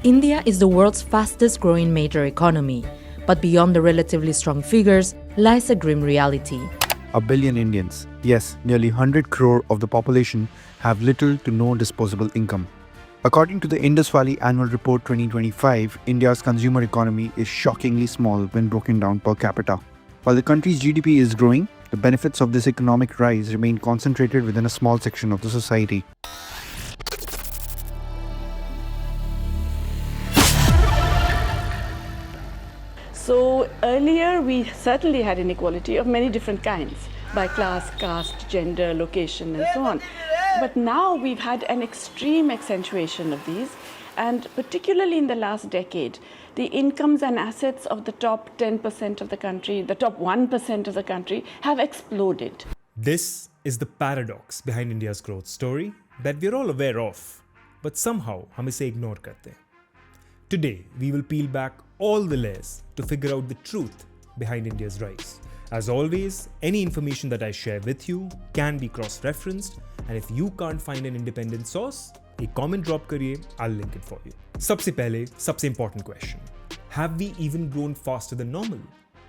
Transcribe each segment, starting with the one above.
India is the world's fastest growing major economy, but beyond the relatively strong figures lies a grim reality. A billion Indians, yes, nearly 100 crore of the population, have little to no disposable income. According to the Indus Valley Annual Report 2025, India's consumer economy is shockingly small when broken down per capita. While the country's GDP is growing, the benefits of this economic rise remain concentrated within a small section of the society. So earlier we certainly had inequality of many different kinds, by class, caste, gender, location and so on. But now we've had an extreme accentuation of these, and particularly in the last decade, the incomes and assets of the top 10% of the country, the top 1% of the country have exploded. This is the paradox behind India's growth story that we're all aware of, but somehow हम इसे ignore करते हैं. Today, we will peel back all the layers to figure out the truth behind India's rise. As always, any information that I share with you can be cross-referenced, and if you can't find an independent source, a comment drop करिए, I'll link it for you. सबसे पहले, सबसे important question. Have we even grown faster than normal?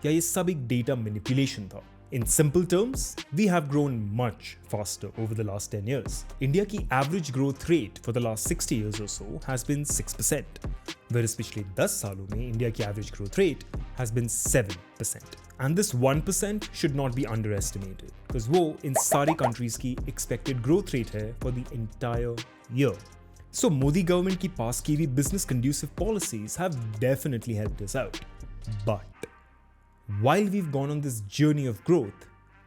या ये सब एक data manipulation था? In simple terms, we have grown much faster over the last 10 years. India की average growth rate for the last 60 years or so has been 6%, whereas पिछले 10 सालों में India की average growth rate has been 7%. And this 1% should not be underestimated, because वो इन सारी countries की expected growth rate है for the entire year. So Modi government की pass की हुई business conducive policies have definitely helped us out. But while we've gone on this journey of growth,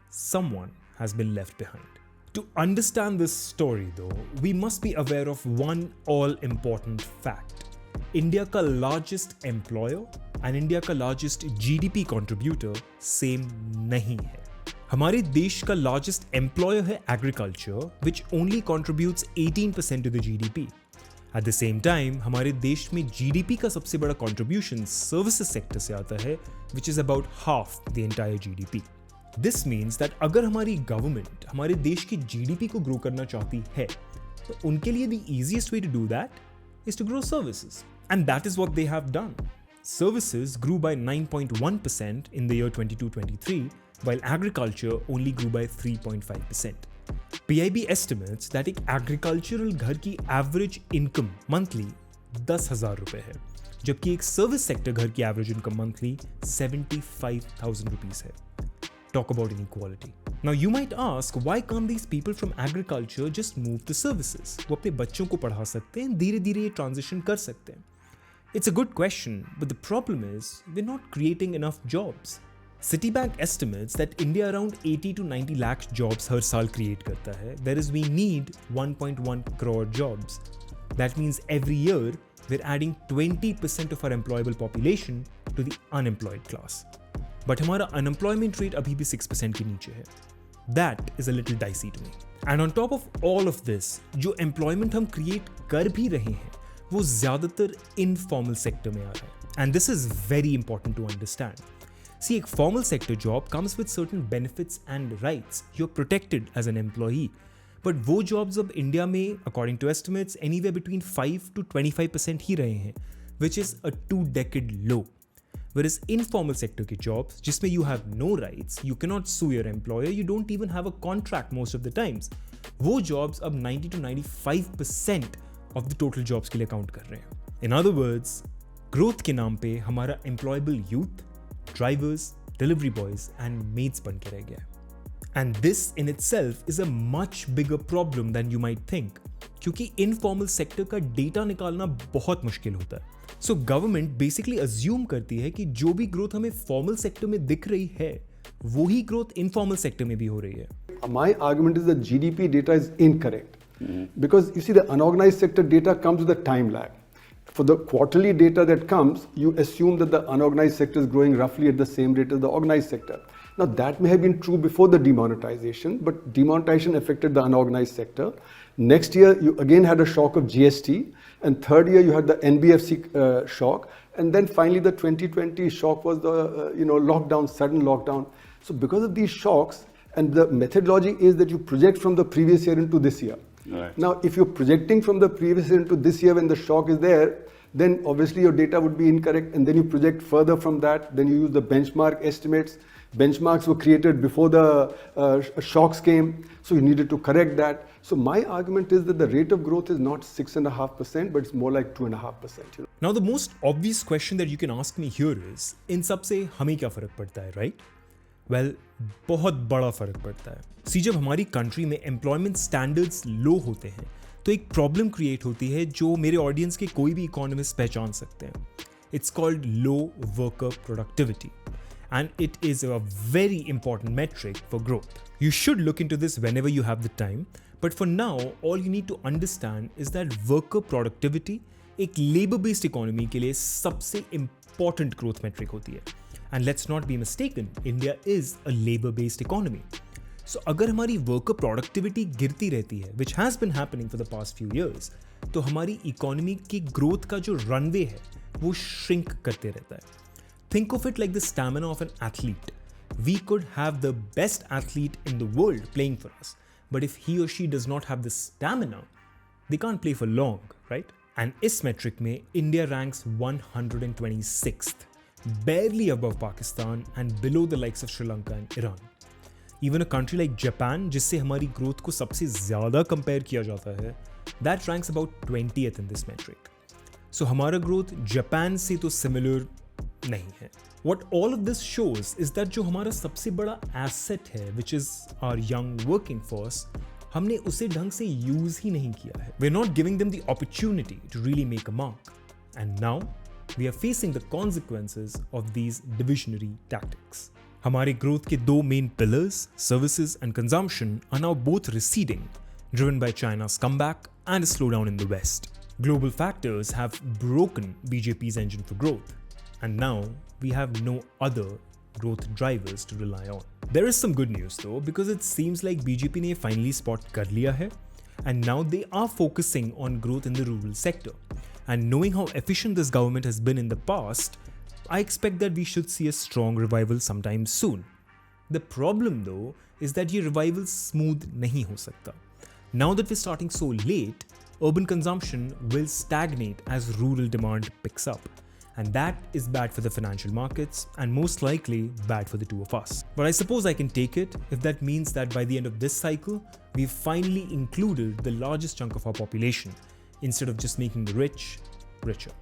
someone has been left behind. To understand this story though, we must be aware of one all-important fact. India का largest employer and India का largest GDP contributor same नहीं है. हमारे देश का largest employer है agriculture, which only contributes 18% to the GDP. At the same time, हमारे देश में GDP का सबसे बड़ा contribution services sector से आता है, which is about half the entire GDP. This means that अगर हमारी government हमारे देश की GDP को grow करना चाहती है, तो उनके लिए the easiest way to do that is to grow services. And that is what they have done. Services grew by 9.1% in the year 22-23, while agriculture only grew by 3.5%. PIB estimates that एक agricultural घर की average income monthly 10,000 रुपए है, जबकि एक service sector घर की average income monthly 75,000 rupees है. Talk about inequality. Now you might ask, why can't these people from agriculture just move to services? वो अपने बच्चों को पढ़ा सकते हैं, धीरे-धीरे ये transition कर सकते हैं. It's a good question, but the problem is we're not creating enough jobs. Citibank estimates that India around 80 to 90 lakh jobs हर साल create करता है, whereas we need 1.1 crore jobs. That means every year we're adding 20% of our employable population to the unemployed class. But हमारा unemployment rate अभी भी 6% के नीचे है. That is a little dicey to me. And on top of all of this, जो employment हम create कर भी रहे हैं, वो ज़्यादातर informal sector में आ रहा है. And this is very important to understand. See, एक formal sector job comes with certain benefits and rights. You're protected as an employee. But वो jobs अब India में, according to estimates, anywhere between 5 to 25% ही रहे हैं, which is a 2-decade low. Whereas informal sector के jobs, जिसमें you have no rights, you cannot sue your employer, you don't even have a contract most of the times. वो jobs अब 90 to 95% of the total jobs के लिए count कर रहे हैं. In other words, growth के नाम पे हमारा employable youth, drivers, delivery boys and maids बन के रह गया है. And this in itself is a much bigger problem than you might think, क्योंकि informal sector का data निकालना बहुत मुश्किल होता है. So government basically assume करती है कि जो भी growth हमें formal sector में दिख रही है, वो ही growth informal sector में भी हो रही है. My argument is that GDP data is incorrect. Because you see, the unorganized sector data comes with a time lag. For the quarterly data that comes, you assume that the unorganized sector is growing roughly at the same rate as the organized sector. Now that may have been true before the demonetization, but demonetization affected the unorganized sector. Next year, you again had a shock of GST, and third year you had the NBFC shock, and then finally the 2020 shock was the lockdown, sudden lockdown. So because of these shocks, and the methodology is that you project from the previous year into this year. Right. Now, if you're projecting from the previous year into this year when the shock is there, then obviously your data would be incorrect, and then you project further from that, then you use the benchmark estimates. Benchmarks were created before the shocks came, so you needed to correct that. So my argument is that the rate of growth is not 6.5%, but it's more like 2.5%. Now the most obvious question that you can ask me here is, इन सब से हमें क्या फर्क पड़ता है, right? Well, बहुत बड़ा फर्क पड़ता है. See, जब हमारी कंट्री में एम्प्लॉयमेंट स्टैंडर्ड्स लो होते हैं तो एक प्रॉब्लम क्रिएट होती है जो मेरे ऑडियंस के कोई भी इकोनॉमिस्ट पहचान सकते हैं. It's called low worker productivity. And it is a very important metric for growth. You should look into this whenever you have the time, but for now, all you need to understand is that worker productivity एक labor-based economy के लिए सबसे important growth metric होती है. And let's not be mistaken, India is a labor-based economy. So अगर हमारी worker productivity गिरती रहती है, which has been happening for the past few years, तो हमारी economy की growth का जो runway है, वो shrink करते रहता है. Think of it like the stamina of an athlete. We could have the best athlete in the world playing for us, but if he or she does not have the stamina, they can't play for long, right? And इस metric में India ranks 126th, barely above Pakistan and below the likes of Sri Lanka and Iran. Even a country like Japan, जिससे हमारी growth को सबसे ज़्यादा compare किया जाता है, that ranks about 20th in this metric. So हमारा growth Japan से तो similar नहीं है. What all of this shows is that जो हमारा सबसे बड़ा asset है, which is our young working force, हमने उसे ढंग से use ही नहीं किया है. We're not giving them the opportunity to really make a mark. And now we are facing the consequences of these divisionary tactics. हमारे growth के दो main pillars, services and consumption, are now both receding, driven by China's comeback and a slowdown in the West. Global factors have broken BJP's engine for growth. And now we have no other growth drivers to rely on. There is some good news though, because it seems like BJP ने finally spot कर लिया है, and now they are focusing on growth in the rural sector. And knowing how efficient this government has been in the past, I expect that we should see a strong revival sometime soon. The problem though is that ये revival smooth नहीं हो सकता. Now that we're starting so late, urban consumption will stagnate as rural demand picks up. And that is bad for the financial markets and most likely bad for the two of us. But I suppose I can take it if that means that by the end of this cycle, we've finally included the largest chunk of our population instead of just making the rich richer.